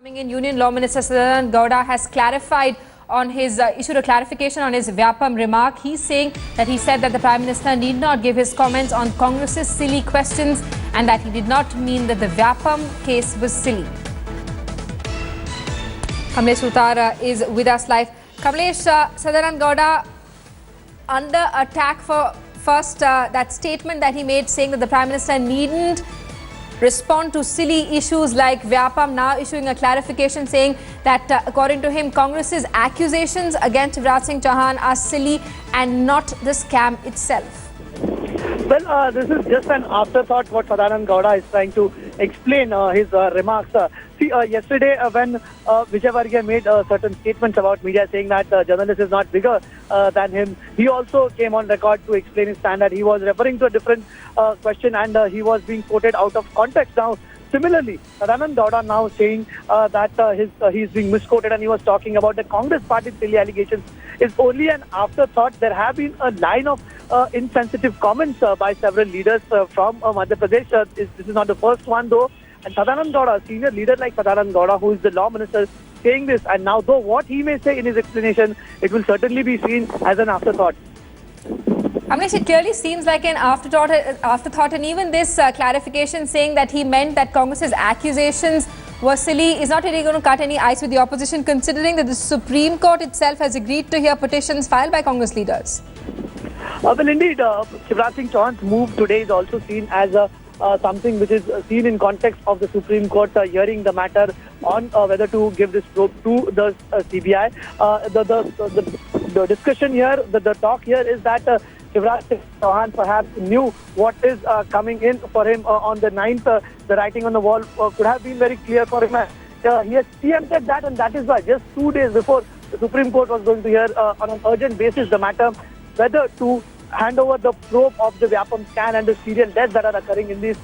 Coming in, Union Law Minister Sadananda Gowda has clarified on his issued a clarification on his Vyapam remark. He's saying that he said that the Prime Minister need not give his comments on Congress's silly questions and that he did not mean that the Vyapam case was silly. Kamlesh Sutar is with us live. Kamlesh, Sadananda Gowda under attack for first that statement that he made saying that the Prime Minister needn't respond to silly issues like Vyapam, now issuing a clarification saying that according to him, Congress's accusations against Shivraj Singh Chauhan are silly and not the scam itself. Well, this is just an afterthought what Sadananda Gowda is trying to explain his remarks. Yesterday when Vijay Vargiya made certain statements about media saying that journalist is not bigger than him, he also came on record to explain his stand that he was referring to a different question and he was being quoted out of context. Now, similarly, Sadananda Gowda now saying that he's being misquoted and he was talking about the Congress party's silly allegations is only an afterthought. There have been a line of insensitive comments by several leaders from Madhya Pradesh. This is not the first one though. And Sadananda Gowda, a senior leader like Sadananda Gowda, who is the law minister, saying this. And now though what he may say in his explanation, it will certainly be seen as an afterthought. Kamlesh, it clearly seems like an afterthought, and even this clarification saying that he meant that Congress's accusations were silly is not really going to cut any ice with the opposition, considering that the Supreme Court itself has agreed to hear petitions filed by Congress leaders. Well, indeed, Shivraj Singh Chauhan's move today is also seen as something which is seen in context of the Supreme Court hearing the matter on whether to give this probe to the CBI. The discussion here, the talk here is that Shivraj Singh Chauhan perhaps knew what is coming in for him on the 9th. The writing on the wall could have been very clear for him. He has preempted that, and that is why just 2 days before the Supreme Court was going to hear on an urgent basis the matter whether to hand over the probe of the Vyapam scan and the serial deaths that are occurring in this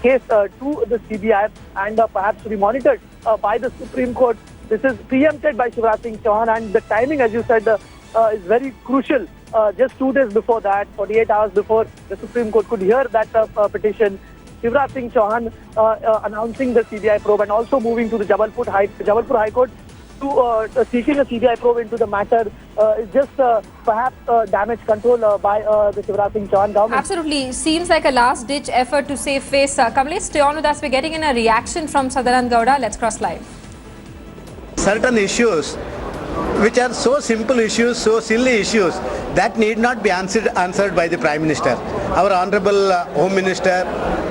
case to the CBI and perhaps to be monitored by the Supreme Court. This is preempted by Shivraj Singh Chauhan, and the timing, as you said, is very crucial. Just 2 days before that, 48 hours before the Supreme Court could hear that petition, Shivraj Singh Chauhan announcing the CBI probe and also moving to the Jabalpur High Court to seeking a CBI probe into the matter is just perhaps damage control by the Shivraj Singh Chauhan government. Absolutely. Seems like a last-ditch effort to save face. Kamlesh, stay on with us. We're getting in a reaction from Sadananda Gowda. Let's cross live. Certain issues which are so simple issues, so silly issues, that need not be answered by the Prime Minister. Our Honorable Home Minister,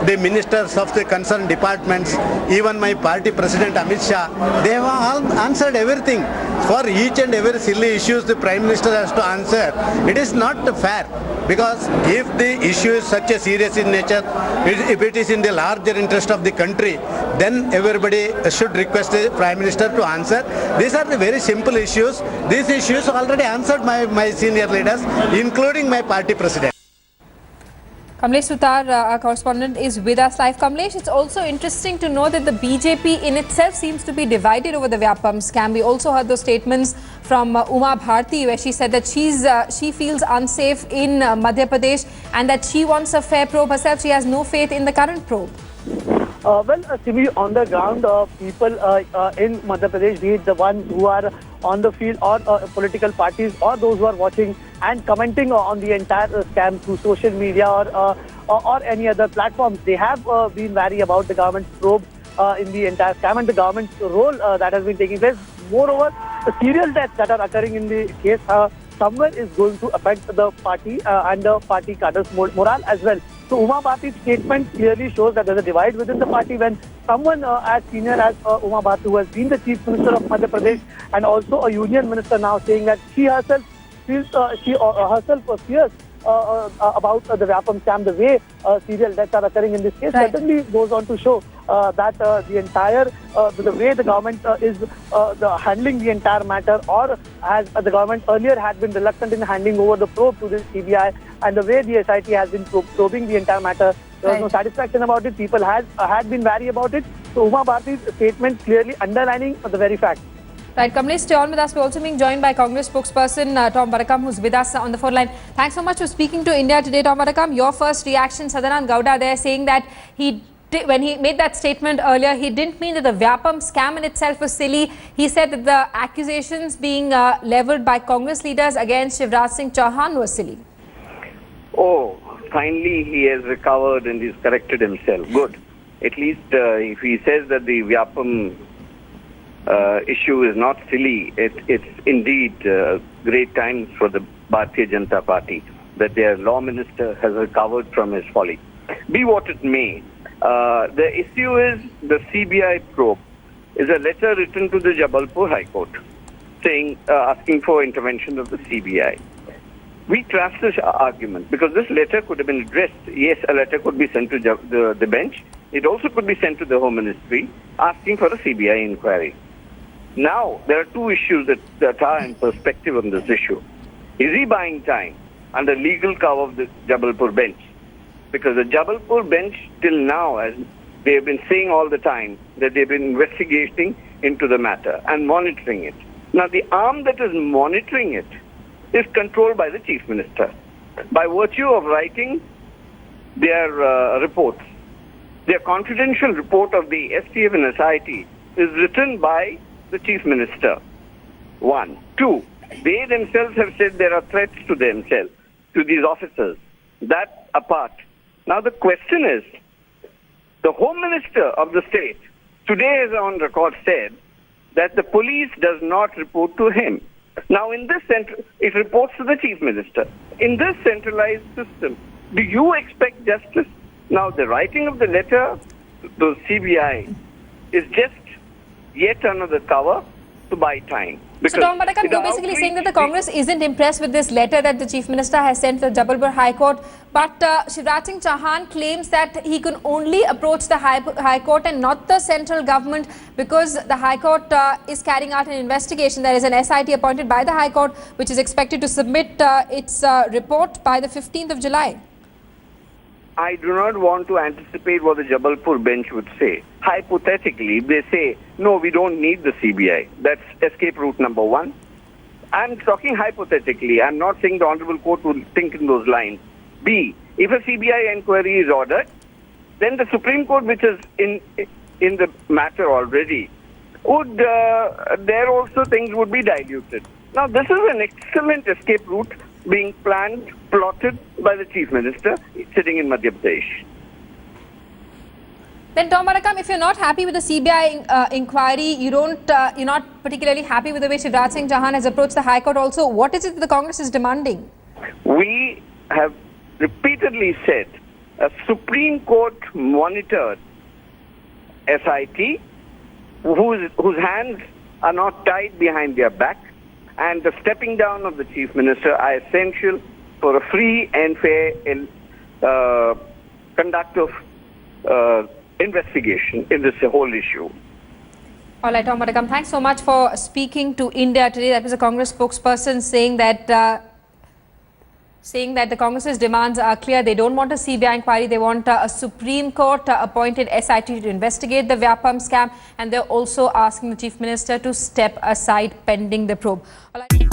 the ministers of the concerned departments, even my party President Amit Shah, they have all answered everything. For each and every silly issues the Prime Minister has to answer. It is not fair, because if the issue is such a serious in nature, if it is in the larger interest of the country, then everybody should request the Prime Minister to answer. These are the very simple issues. These issues already answered my senior leaders, including my party President. Kamlesh Sutar, our correspondent, is with us live. Kamlesh, it's also interesting to know that the BJP in itself seems to be divided over the Vyapam scam. We also heard those statements from Uma Bharti, where she said that she feels unsafe in Madhya Pradesh and that she wants a fair probe herself. She has no faith in the current probe. Simi, on the ground, people in Madhya Pradesh, be it the ones who are on the field or political parties or those who are watching and commenting on the entire scam through social media or any other platforms, they have been wary about the government's probe in the entire scam and the government's role that has been taking place. Moreover, the serial deaths that are occurring in the case somewhere is going to affect the party and the party cadre's morale as well. So Uma Bharti's statement clearly shows that there is a divide within the party when someone as senior as Uma Bharti, who has been the Chief Minister of Madhya Pradesh and also a Union Minister, now saying that she herself feels, fears about the Vyapam scam, the way serial deaths are occurring in this case, certainly goes on to show that the entire, the way the government is handling the entire matter, or as the government earlier had been reluctant in handing over the probe to the CBI, and the way the SIT has been probing the entire matter, there was no satisfaction about it. People had been wary about it. So Uma Bharti's statement clearly underlining the very fact. Right, Kamlesh, stay on with us. We're also being joined by Congress spokesperson Tom Barakam, who's with us on the phone line. Thanks so much for speaking to India Today, Tom Barakam. Your first reaction, Sadananda Gowda there saying that he when he made that statement earlier, he didn't mean that the Vyapam scam in itself was silly. He said that the accusations being leveled by Congress leaders against Shivraj Singh Chauhan were silly. Oh, finally he has recovered and he's corrected himself. Good. At least if he says that the Vyapam issue is not silly, it's indeed great times for the Bharatiya Janata Party that their law minister has recovered from his folly. Be what it may, the issue is the CBI probe is a letter written to the Jabalpur High Court saying, asking for intervention of the CBI. We trust this argument because this letter could have been addressed. Yes, a letter could be sent to the bench. It also could be sent to the Home Ministry asking for a CBI inquiry. Now, there are two issues that are in perspective on this issue. Is he buying time under legal cover of the Jabalpur bench? Because the Jabalpur bench till now, as they have been saying all the time, that they've been investigating into the matter and monitoring it. Now, the arm that is monitoring it is controlled by the Chief Minister by virtue of writing their reports. Their confidential report of the STF and SIT is written by the Chief Minister. 1. 2. They themselves have said there are threats to themselves, to these officers. That apart. Now the question is, the Home Minister of the state today has on record said that the police does not report to him. Now in this it reports to the Chief Minister. In this centralized system, do you expect justice? Now the writing of the letter to the CBI is just yet another cover to buy time. So, Tom Badakam, you're basically saying that the Congress isn't impressed with this letter that the Chief Minister has sent to the Jabalpur High Court, but Shivraj Singh Chauhan claims that he can only approach the High Court and not the central government because the High Court is carrying out an investigation. There is an SIT appointed by the High Court which is expected to submit its report by the 15th of July. I do not want to anticipate what the Jabalpur bench would say. Hypothetically, they say, no, we don't need the CBI. That's escape route number one. I'm talking hypothetically. I'm not saying the Honorable Court will think in those lines. B, if a CBI inquiry is ordered, then the Supreme Court, which is in the matter already, would there also things would be diluted. Now, this is an excellent escape route being planned, plotted by the Chief Minister sitting in Madhya Pradesh. Then, Tom Badakam, if you're not happy with the CBI inquiry, you're not particularly happy with the way Shivraj Singh Chauhan has approached the High Court also, what is it that the Congress is demanding? We have repeatedly said a Supreme Court monitored SIT whose hands are not tied behind their back, and the stepping down of the Chief Minister are essential for a free and fair conduct of investigation in this whole issue. All right, Tom Badakam, thanks so much for speaking to India today. That was a Congress spokesperson saying that the Congress's demands are clear. They don't want a CBI inquiry. They want a Supreme Court appointed SIT to investigate the Vyapam scam. And they're also asking the Chief Minister to step aside pending the probe. All right.